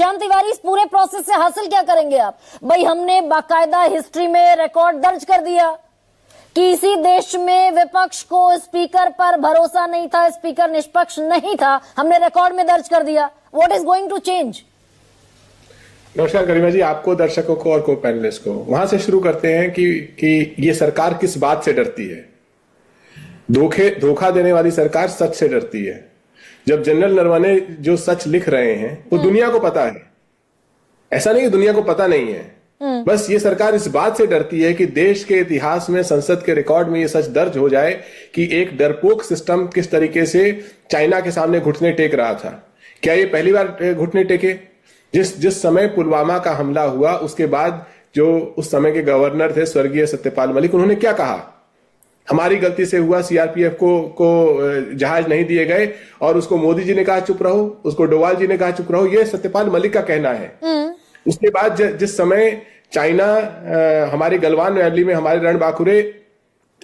श्याम तिवारी, इस पूरे प्रोसेस से हासिल क्या करेंगे आप? भाई हमने बाकायदा हिस्ट्री में रिकॉर्ड दर्ज कर दिया कि इसी देश में विपक्ष को स्पीकर पर भरोसा नहीं था, स्पीकर निष्पक्ष नहीं था, हमने रिकॉर्ड में दर्ज कर दिया। What is going to change? नमस्कार गरिमा जी, आपको, दर्शकों को और को पैनलिस्ट को। वहां से शुरू करते हैं कि ये सरकार किस बात से डरती है। धोखा देने वाली सरकार सच से डरती है। जब जनरल नरवणे जो सच लिख रहे हैं वो दुनिया को पता है, ऐसा नहीं कि दुनिया को पता नहीं है। बस ये सरकार इस बात से डरती है कि देश के इतिहास में, संसद के रिकॉर्ड में ये सच दर्ज हो जाए कि एक डरपोक सिस्टम किस तरीके से चाइना के सामने घुटने टेक रहा था। क्या ये पहली बार घुटने टेके? जिस समय पुलवामा का हमला हुआ उसके बाद जो उस समय के गवर्नर थे स्वर्गीय सत्यपाल मलिक, उन्होंने क्या कहा? हमारी गलती से हुआ, सीआरपीएफ को जहाज नहीं दिए गए, और उसको मोदी जी ने कहा चुप रहो, उसको डोवाल जी ने कहा चुप रहो। ये सत्यपाल मलिक का कहना है। उसके बाद जिस समय चाइना हमारे गलवान वैली में हमारे रणबांकुरे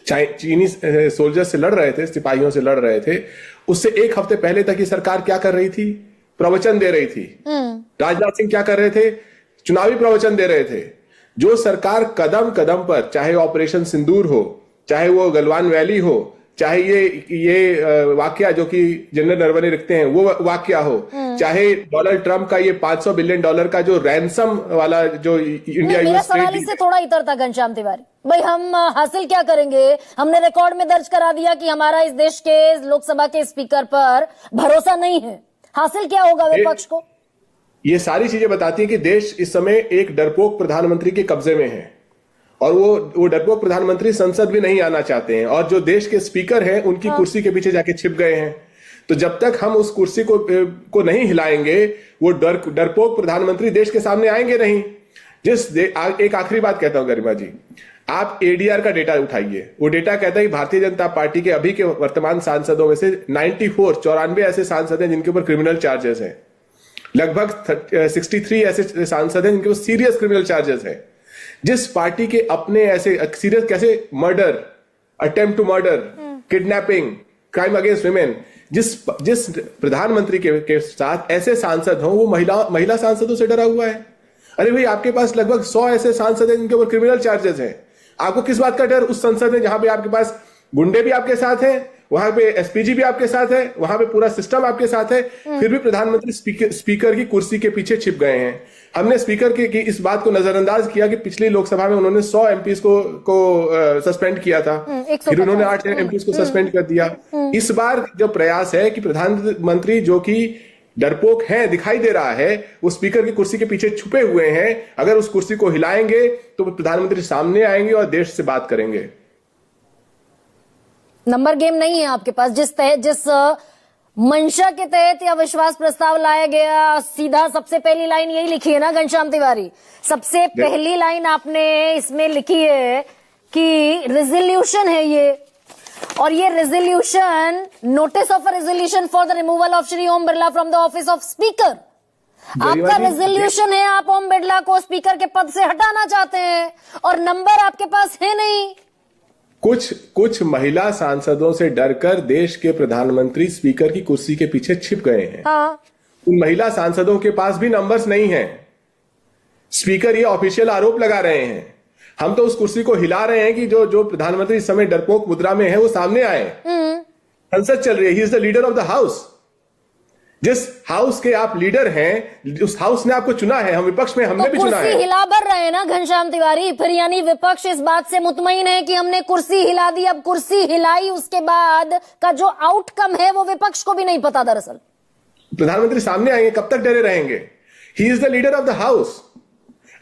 चीनी सोल्जर्स से लड़ रहे थे, सिपाहियों से लड़ रहे थे, उससे एक हफ्ते पहले तक ये सरकार क्या कर रही थी? प्रवचन दे रही थी। राजनाथ सिंह क्या कर रहे थे? चुनावी प्रवचन दे रहे थे। जो सरकार कदम कदम पर, चाहे ऑपरेशन सिंदूर हो, चाहे वो गलवान वैली हो, चाहे ये वाकया जो कि जनरल नरवणे लिखते हैं वो वाकया हो, चाहे डोनाल्ड ट्रंप का ये $500 बिलियन का जो रैंसम वाला जो इंडिया यूएस सवाल इससे थोड़ा इतर था घनश्याम तिवारी भाई, हम हासिल क्या करेंगे? हमने रिकॉर्ड में दर्ज करा दिया कि हमारा इस देश के लोकसभा के स्पीकर पर भरोसा नहीं है। हासिल क्या होगा विपक्ष को? ये सारी चीजें बताती है कि देश इस समय एक डरपोक प्रधानमंत्री के कब्जे में है, और वो डरपोक प्रधानमंत्री संसद भी नहीं आना चाहते हैं, और जो देश के स्पीकर हैं उनकी कुर्सी के पीछे जाके छिप गए हैं। तो जब तक हम उस कुर्सी को नहीं हिलाएंगे, वो डरपोक प्रधानमंत्री देश के सामने आएंगे नहीं। एक आखिरी बात कहता हूं गरिमा जी, आप एडीआर का डेटा उठाइए। वो डेटा कहता है कि भारतीय जनता पार्टी के अभी के वर्तमान सांसदों में से 94 ऐसे सांसद हैं जिनके ऊपर क्रिमिनल चार्जेस हैं। लगभग 63 ऐसे सांसद हैं जिनके ऊपर सीरियस क्रिमिनल चार्जेस हैं। जिस पार्टी के अपने ऐसे सीरियस, कैसे murder, attempt to murder, kidnapping, crime against women, जिस प्रधानमंत्री के साथ ऐसे सांसद हो, वो महिला सांसदों से डरा हुआ है। अरे भाई, आपके पास लगभग 100 ऐसे सांसद हैं जिनके ऊपर क्रिमिनल चार्जेस हैं। आपको किस बात का डर? उस संसद में जहां पे आपके पास गुंडे भी आपके साथ हैं, वहां पे एसपीजी भी आपके साथ है, वहां पे पूरा सिस्टम आपके साथ है, फिर भी प्रधानमंत्री स्पीकर की कुर्सी के पीछे छिप गए हैं। हमने स्पीकर की इस बात को नजरअंदाज किया कि पिछली लोकसभा में उन्होंने 100 एमपीज को सस्पेंड किया था, फिर उन्होंने 8 एमपीज को सस्पेंड कर दिया। इस बार जो प्रयास है कि प्रधानमंत्री जो कि डरपोक है, दिखाई दे रहा है, वो स्पीकर की कुर्सी के पीछे छुपे हुए हैं। अगर उस कुर्सी को हिलाएंगे तो प्रधानमंत्री सामने आएंगे और देश से बात करेंगे। नंबर गेम नहीं है आपके पास। जिस मंशा के तहत या विश्वास प्रस्ताव लाया गया, सीधा सबसे पहली लाइन यही लिखी है ना घनश्याम तिवारी? सबसे पहली लाइन आपने इसमें लिखी है कि रेजोल्यूशन है ये, और ये resolution, notice of a resolution for the removal of Shri Om Birla from the office of speaker. आपका रेजोल्यूशन है, आप ओम बिरला को स्पीकर के पद से हटाना चाहते हैं, और नंबर आपके पास है नहीं। कुछ महिला सांसदों से डरकर देश के प्रधानमंत्री स्पीकर की कुर्सी के पीछे छिप गए हैं। हाँ। उन महिला सांसदों के पास भी नंबर्स नहीं हैं। स्पीकर ये ऑफिशियल आरोप लगा रहे हैं। हम तो उस कुर्सी को हिला रहे हैं कि जो प्रधानमंत्री इस समय डरपोक मुद्रा में है वो सामने आए। संसद चल रही है, he is the leader of the house. जिस हाउस के आप लीडर हैं, उस हाउस ने आपको चुना है, हम विपक्ष में हमने भी चुना है। कुर्सी हिला भर रहे हैं ना घनश्याम तिवारी, फिर यानी विपक्ष इस बात से मुतमईन है कि हमने कुर्सी हिला दी। अब कुर्सी हिलाई, उसके बाद का जो आउटकम है वो विपक्ष को भी नहीं पता। दरअसल प्रधानमंत्री सामने आएंगे, कब तक डरे रहेंगे? He is the leader of the house.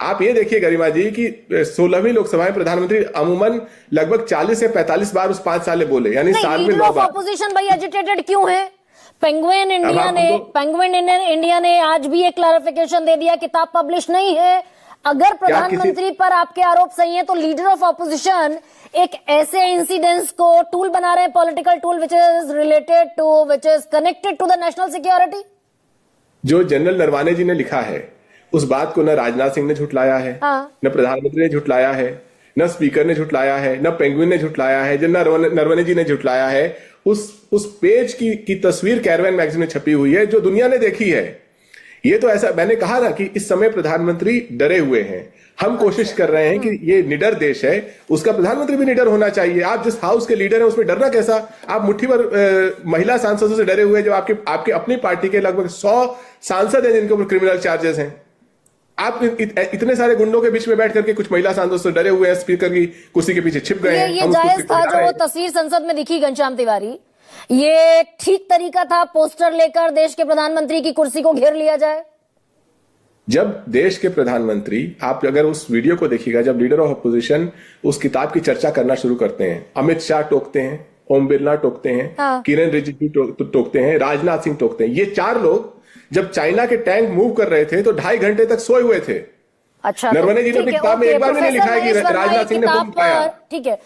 आप ये देखिए गरिमा जी कि 16वीं लोकसभा में प्रधानमंत्री अमूमन लगभग 40 से 45 बार उस 5 साल बोले, यानी साल में 9 बार। ऑपोजिशन भाई एजिटेटेड क्यों है? पेंगुइन इंडिया ने आज भी एक क्लैरिफिकेशन दे दिया, किताब पब्लिश नहीं है। अगर प्रधानमंत्री पर आपके आरोप सही है तो लीडर ऑफ ऑपोजिशन एक ऐसे इंसिडेंट्स को टूल बना रहे हैं, political tool which is related to, which is connected to the national security. जो जनरल नरवणे जी ने लिखा है उस बात को न राजनाथ सिंह ने झुटलाया है, न प्रधानमंत्री ने झुटलाया है, न स्पीकर ने झुटलाया है, न पेंगुइन ने झुटलाया है, जनरल नरवणे जी ने झुटलाया है। उस पेज की तस्वीर कैरवैन मैगजीन में छपी हुई है, जो दुनिया ने देखी है। ये तो ऐसा मैंने कहा ना कि इस समय प्रधानमंत्री डरे हुए हैं। हम कोशिश कर रहे हैं कि ये निडर देश है, उसका प्रधानमंत्री भी निडर होना चाहिए। आप जिस हाउस के लीडर हैं उसमें डरना कैसा? आप मुट्ठी भर महिला सांसदों से डरे हुए हैं, जब आपके अपनी पार्टी के लगभग 100 सांसद हैं जिनके ऊपर क्रिमिनल चार्जेस हैं। आप इतने सारे गुंडों के बीच में बैठ करके कुछ महिला सांसदों से डरे हुए हैं, स्पीकर की कुर्सी के पीछे छिप गए हैं। ये जायज था जो तस्वीर संसद में दिखी घनश्याम तिवारी, ये ठीक तरीका था पोस्टर लेकर देश के प्रधानमंत्री की कुर्सी को घेर लिया जाए? जब देश के प्रधानमंत्री, आप अगर उस वीडियो को देखिएगा, जब लीडर ऑफ अपोजिशन उस किताब की चर्चा करना शुरू करते हैं, अमित शाह टोकते हैं, ओम बिरला टोकते हैं, हाँ। किरेन रिजिजू टोकते हैं, राजनाथ सिंह टोकते हैं। ये 4 लोग जब चाइना के टैंक मूव कर रहे थे तो 2.5 घंटे तक सोए हुए थे। अच्छा, नरवणे जी ने ठीक है, किताब में ओके, एक बार भी नहीं प्रोफेसर लिखा है कि महेश वर्मा राजनाथ एक सिंह ने किताब बम उठाया। पर, ठीक है।